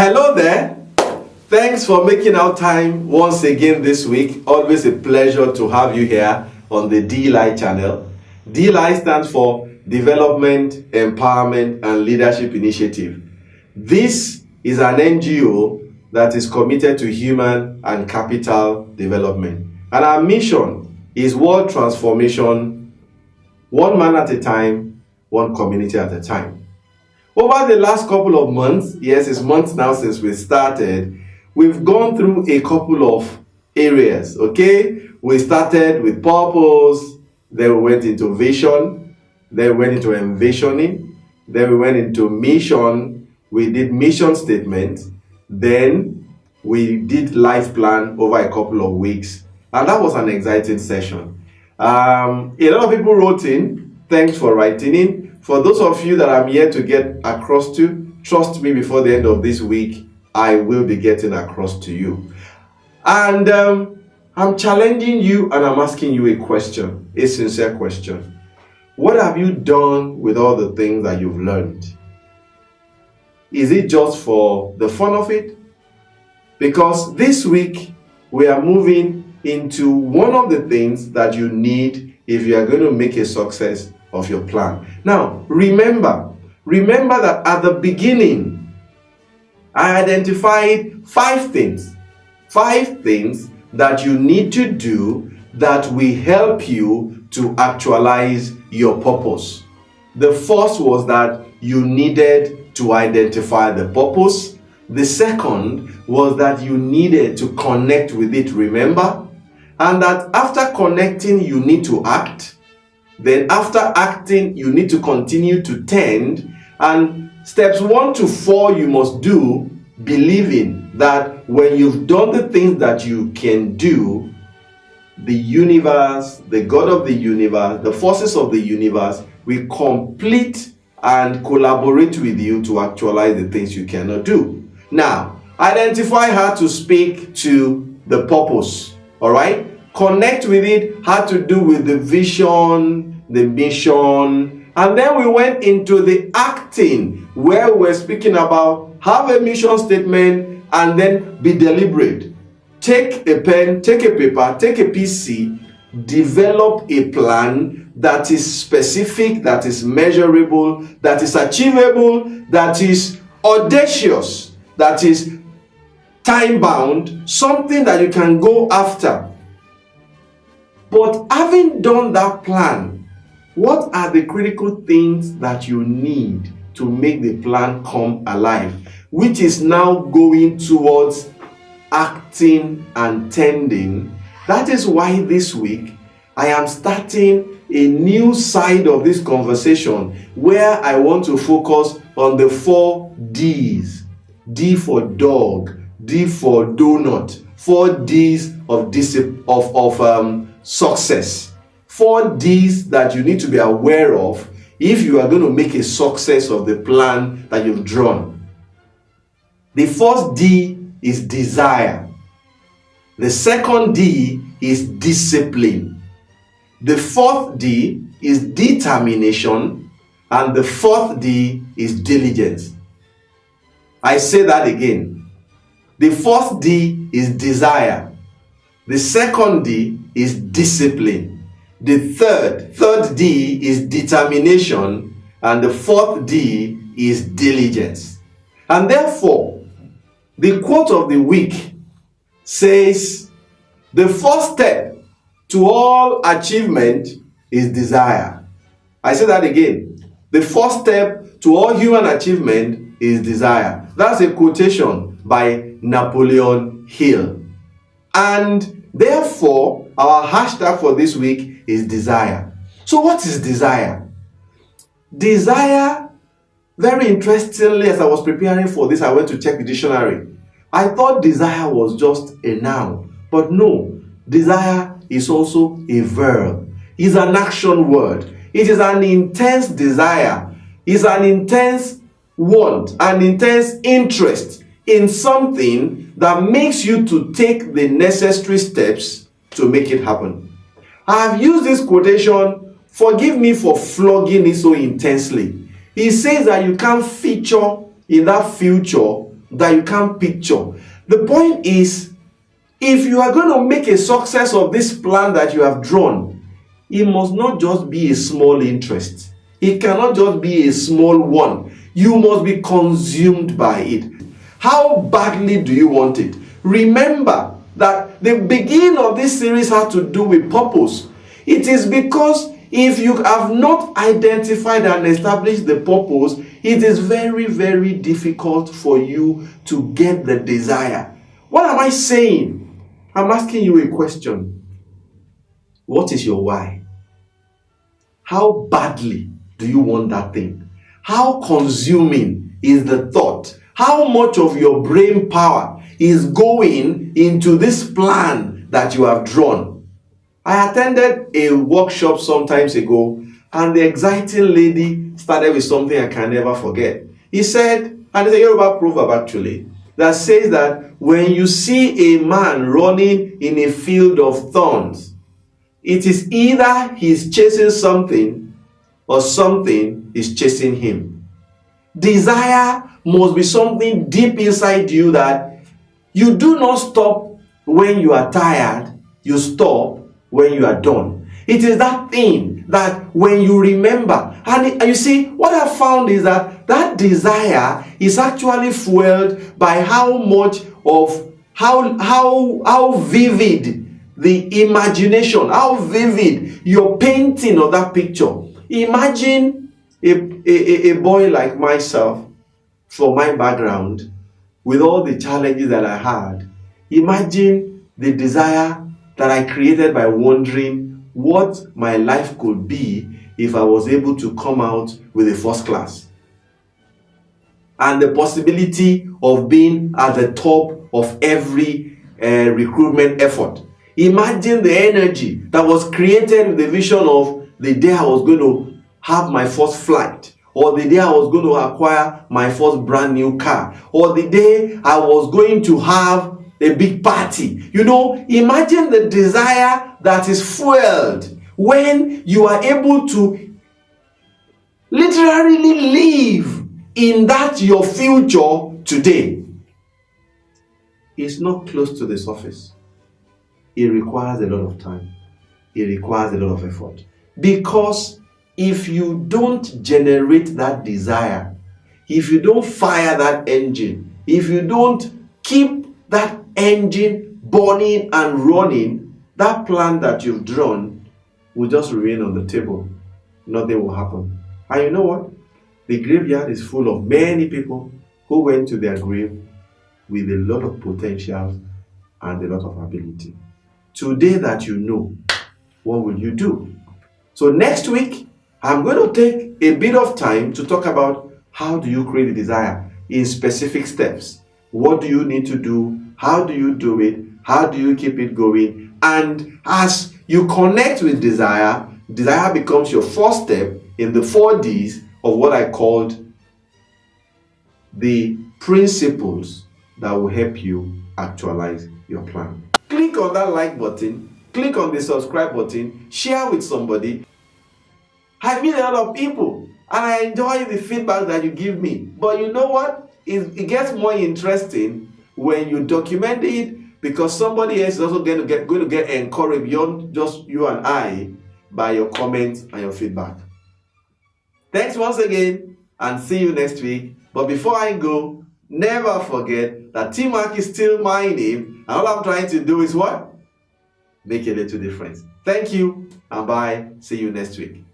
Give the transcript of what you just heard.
Hello there. Thanks for making out time once again this week. Always a pleasure to have you here on the DLI channel. DLI stands for Development, Empowerment and Leadership Initiative. This is an NGO that is committed to human and capital development. And our mission is world transformation, one man at a time, one community at a time. Over the last couple of months, yes, it's months now since we started, we've gone through a couple of areas, okay? We started with purpose, then we went into vision, then we went into envisioning, then we went into mission, we did mission statement, then we did life plan over a couple of weeks, and that was an exciting session. A lot of people wrote in, thanks for writing in. For those of you that I'm here to get across to, trust me, before the end of this week, I will be getting across to you. And I'm challenging you and I'm asking you a question, a sincere question. What have you done with all the things that you've learned? Is it just for the fun of it? Because this week, we are moving into one of the things that you need if you are going to make a success of your plan. Now, remember that at the beginning, I identified five things that you need to do that will help you to actualize your purpose. The first was that you needed to identify the purpose. The second was that you needed to connect with it, remember? And that after connecting, you need to act. Then after acting, you need to continue to tend. And steps 1 to 4 you must do, believing that when you've done the things that you can do, the universe, the God of the universe, the forces of the universe will complete and collaborate with you to actualize the things you cannot do. Now, identify how to speak to the purpose, all right? Connect with it, how to do with the vision, the mission, and then we went into the acting, where we're speaking about have a mission statement and then be deliberate. Take a pen, take a paper, take a PC, develop a plan that is specific, that is measurable, that is achievable, that is audacious, that is time-bound, something that you can go after. But having done that plan, what are the critical things that you need to make the plan come alive, which is now going towards acting and tending? That is why this week I am starting a new side of this conversation where I want to focus on the 4 Ds. D for dog, D for donut, 4 Ds of success. 4 Ds that you need to be aware of if you are going to make a success of the plan that you've drawn. The first D is desire. The second D is discipline. The fourth D is determination. And the fourth D is diligence. I say that again. The first D is desire. The second D is discipline. The third D is determination. And the fourth D is diligence. And therefore, the quote of the week says, the first step to all achievement is desire. I say that again. The first step to all human achievement is desire. That's a quotation by Napoleon Hill. And therefore, our hashtag for this week is desire. So what is desire? Desire, very interestingly, as I was preparing for this, I went to check the dictionary. I thought desire was just a noun, but no. Desire is also a verb. It's an action word. It is an intense desire. It's an intense want, an intense interest in something that makes you to take the necessary steps to make it happen. I have used this quotation, forgive me for flogging it so intensely. He says that you can't feature in that future that you can't picture. The point is, if you are going to make a success of this plan that you have drawn, it must not just be a small interest. It cannot just be a small one. You must be consumed by it. How badly do you want it? Remember that the beginning of this series had to do with purpose. It is because if you have not identified and established the purpose, it is very, very difficult for you to get the desire. What am I saying? I'm asking you a question. What is your why? How badly do you want that thing? How consuming is the thought? How much of your brain power is going into this plan that you have drawn? I attended a workshop some times ago, and the exciting lady started with something I can never forget. He said, and it's a Yoruba proverb actually, that says that when you see a man running in a field of thorns, it is either he's chasing something or something is chasing him. Desire must be something deep inside you that you do not stop when you are tired, you stop when you are done. It is that thing that when you remember, and you see, what I found is that that desire is actually fueled by how much of how vivid the imagination, how vivid your painting of that picture. Imagine a boy like myself, from my background, with all the challenges that I had. Imagine the desire that I created by wondering what my life could be if I was able to come out with a first class. And the possibility of being at the top of every recruitment effort. Imagine the energy that was created with the vision of the day I was going to have my first flight, or the day I was going to acquire my first brand new car, or the day I was going to have a big party. You know, imagine the desire that is fueled when you are able to literally live in that your future today. It's not close to the surface. It requires a lot of time. It requires a lot of effort. Because if you don't generate that desire, if you don't fire that engine, if you don't keep that engine burning and running, that plan that you've drawn will just remain on the table. Nothing will happen. And you know what? The graveyard is full of many people who went to their grave with a lot of potential and a lot of ability. Today that you know, what will you do? So next week, I'm going to take a bit of time to talk about how do you create a desire in specific steps. What do you need to do? How do you do it? How do you keep it going? And as you connect with desire, desire becomes your first step in the 4 Ds of what I called the principles that will help you actualize your plan. Click on that like button, click on the subscribe button, share with somebody. I meet a lot of people and I enjoy the feedback that you give me. But you know what? It gets more interesting when you document it, because somebody else is also going to get encouraged beyond just you and I by your comments and your feedback. Thanks once again and see you next week. But before I go, never forget that T-Mark is still my name, and all I'm trying to do is what? Make a little difference. Thank you and bye. See you next week.